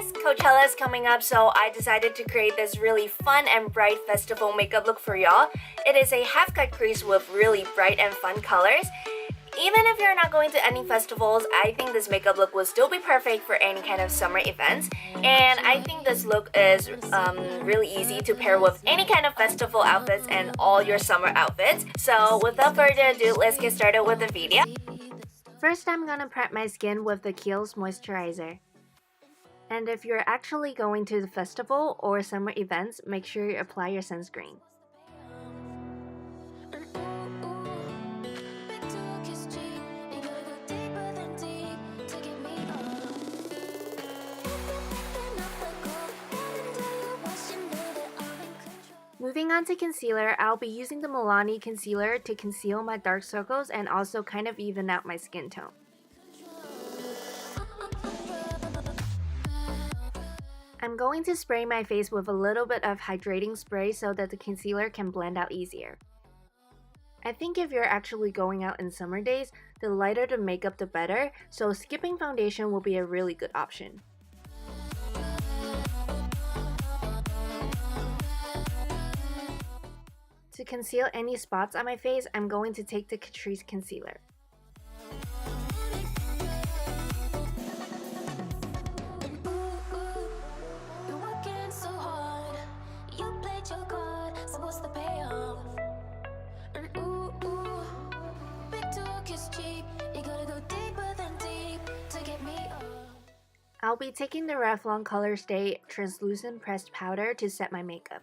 guys, Coachella is coming up, so I decided to create this really fun and bright festival makeup look for y'all. It is a half-cut crease with really bright and fun colors. Even if you're not going to any festivals, I think this makeup look will still be perfect for any kind of summer events. And I think this look is really easy to pair with any kind of festival outfits and all your summer outfits. So without further ado, let's get started with the video. First, I'm gonna prep my skin with the Kiehl's moisturizer. And if you're actually going to the festival or summer events, make sure you apply your sunscreen. Moving on to concealer, I'll be using the Milani concealer to conceal my dark circles and also kind of even out my skin tone. I'm going to spray my face with a little bit of hydrating spray so that the concealer can blend out easier. I think if you're actually going out in summer days, the lighter the makeup the better, so skipping foundation will be a really good option. To conceal any spots on my face, I'm going to take the Catrice concealer. I'll be taking the Revlon Colorstay translucent pressed powder to set my makeup.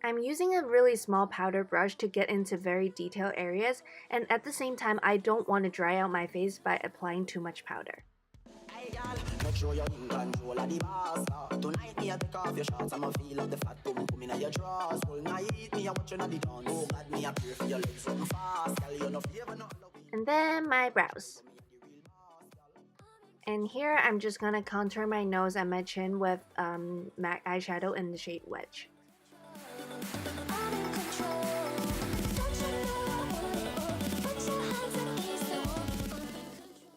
I'm using a really small powder brush to get into very detailed areas, and at the same time I don't want to dry out my face by applying too much powder. And then my brows. And here I'm just gonna contour my nose and my chin with MAC eyeshadow in the shade Wedge.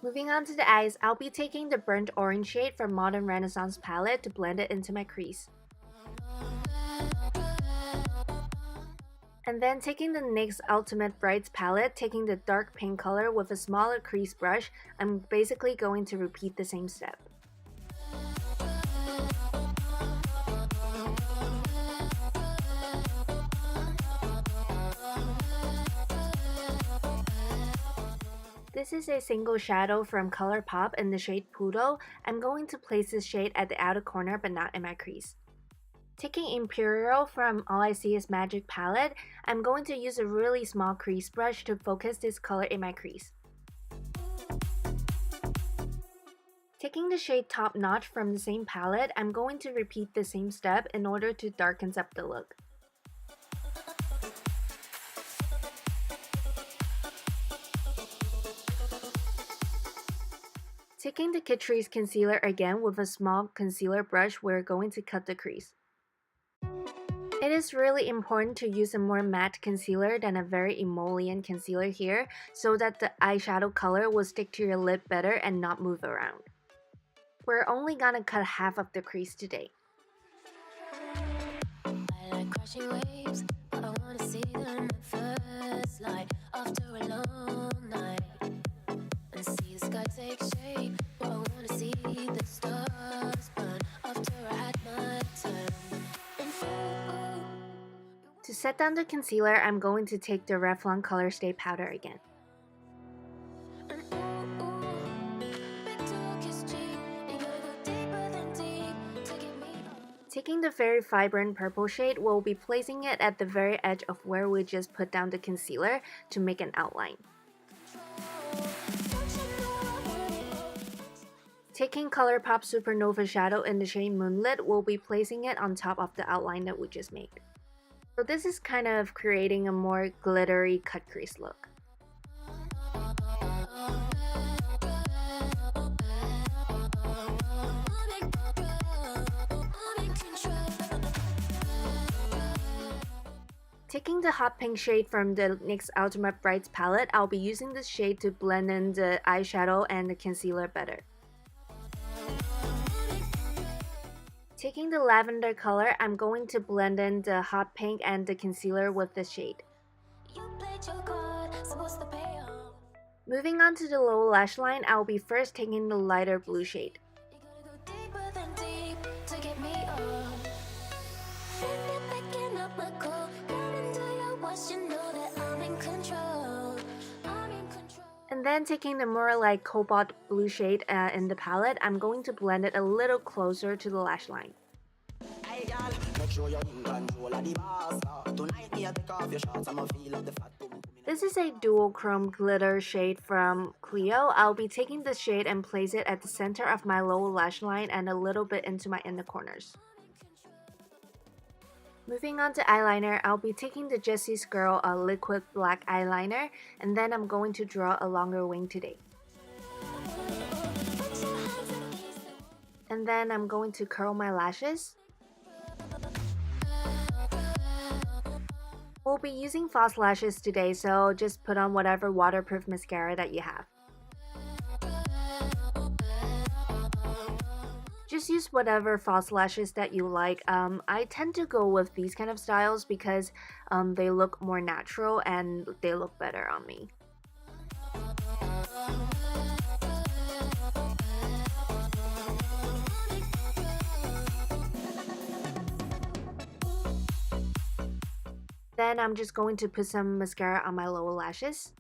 Moving on to the eyes, I'll be taking the burnt orange shade from Modern Renaissance palette to blend it into my crease. And then taking the NYX Ultimate Brights palette, taking the dark pink color with a smaller crease brush, I'm basically going to repeat the same step. This is a single shadow from Colourpop in the shade Poodle. I'm going to place this shade at the outer corner but not in my crease. Taking Imperial from All I See Is Magic palette, I'm going to use a really small crease brush to focus this color in my crease. Taking the shade Top Notch from the same palette, I'm going to repeat the same step in order to darken up the look. Taking the Catrice concealer again with a small concealer brush, we're going to cut the crease. It is really important to use a more matte concealer than a very emollient concealer here, so that the eyeshadow color will stick to your lip better and not move around. We're only gonna cut half of the crease today. I like crashing waves, but I wanna see them at first light after a long night. And see the sky take shape, but I wanna see the stars burn after I had my turn. To set down the concealer, I'm going to take the Revlon Colorstay powder again. Taking the very vibrant purple shade, we'll be placing it at the very edge of where we just put down the concealer to make an outline. Taking Colourpop Supernova shadow in the shade Moonlit, we'll be placing it on top of the outline that we just made. So this is kind of creating a more glittery cut crease look. Taking the hot pink shade from the NYX Ultimate Brights palette, I'll be using this shade to blend in the eyeshadow and the concealer better. Taking the lavender color, I'm going to blend in the hot pink and the concealer with this shade. Moving on to the lower lash line, I'll be first taking the lighter blue shade. And then taking the more like cobalt blue shade in the palette, I'm going to blend it a little closer to the lash line. This is a duochrome glitter shade from Clio. I'll be taking this shade and place it at the center of my lower lash line and a little bit into my inner corners. Moving on to eyeliner, I'll be taking the Jessie's Girl liquid black eyeliner, and then I'm going to draw a longer wing today. And then I'm going to curl my lashes. We'll be using false lashes today, so just put on whatever waterproof mascara that you have. Just use whatever false lashes that you like. I tend to go with these kind of styles because they look more natural and they look better on me. Then I'm just going to put some mascara on my lower lashes.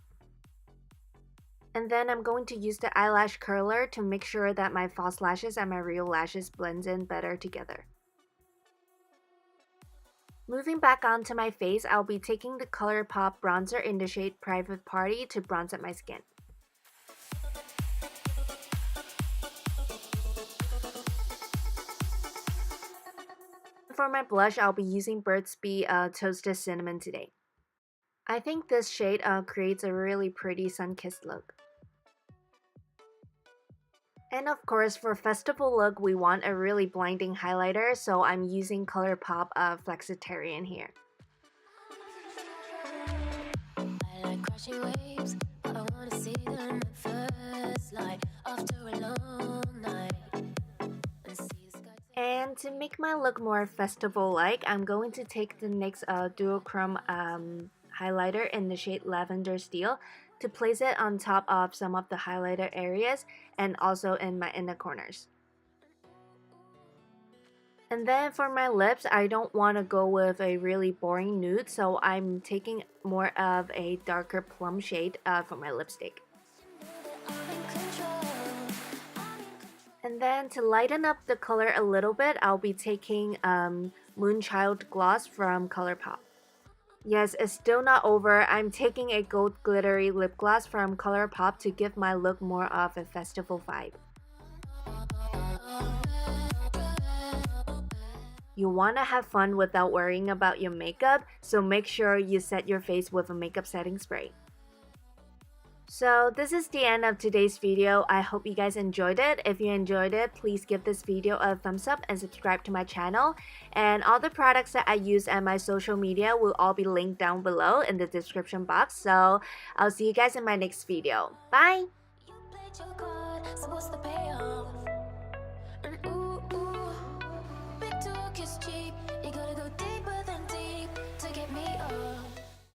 And then I'm going to use the eyelash curler to make sure that my false lashes and my real lashes blends in better together. Moving back onto my face, I'll be taking the Colourpop bronzer in the shade Private Party to bronze up my skin. For my blush, I'll be using Burt's Bee Toasted Cinnamon today. I think this shade creates a really pretty sun-kissed look. And of course, for festival look, we want a really blinding highlighter, so I'm using Colourpop Flexitarian here. I like crashing waves, but I want to see them at first light after a long night. And to make my look more festival-like, I'm going to take the NYX Duochrome highlighter in the shade Lavender Steel to place it on top of some of the highlighter areas and also in my inner corners. And then for my lips, I don't want to go with a really boring nude, so I'm taking more of a darker plum shade for my lipstick. And then to lighten up the color a little bit, I'll be taking Moonchild gloss from Colourpop. Yes, it's still not over. I'm taking a gold glittery lip gloss from Colourpop to give my look more of a festival vibe. You want to have fun without worrying about your makeup, so make sure you set your face with a makeup setting spray. So this is the end of today's video. I hope you guys enjoyed it. If you enjoyed it, please give this video a thumbs up and subscribe to my channel. And all the products that I use and my social media will all be linked down below in the description box. So I'll see you guys in my next video. Bye! Cheap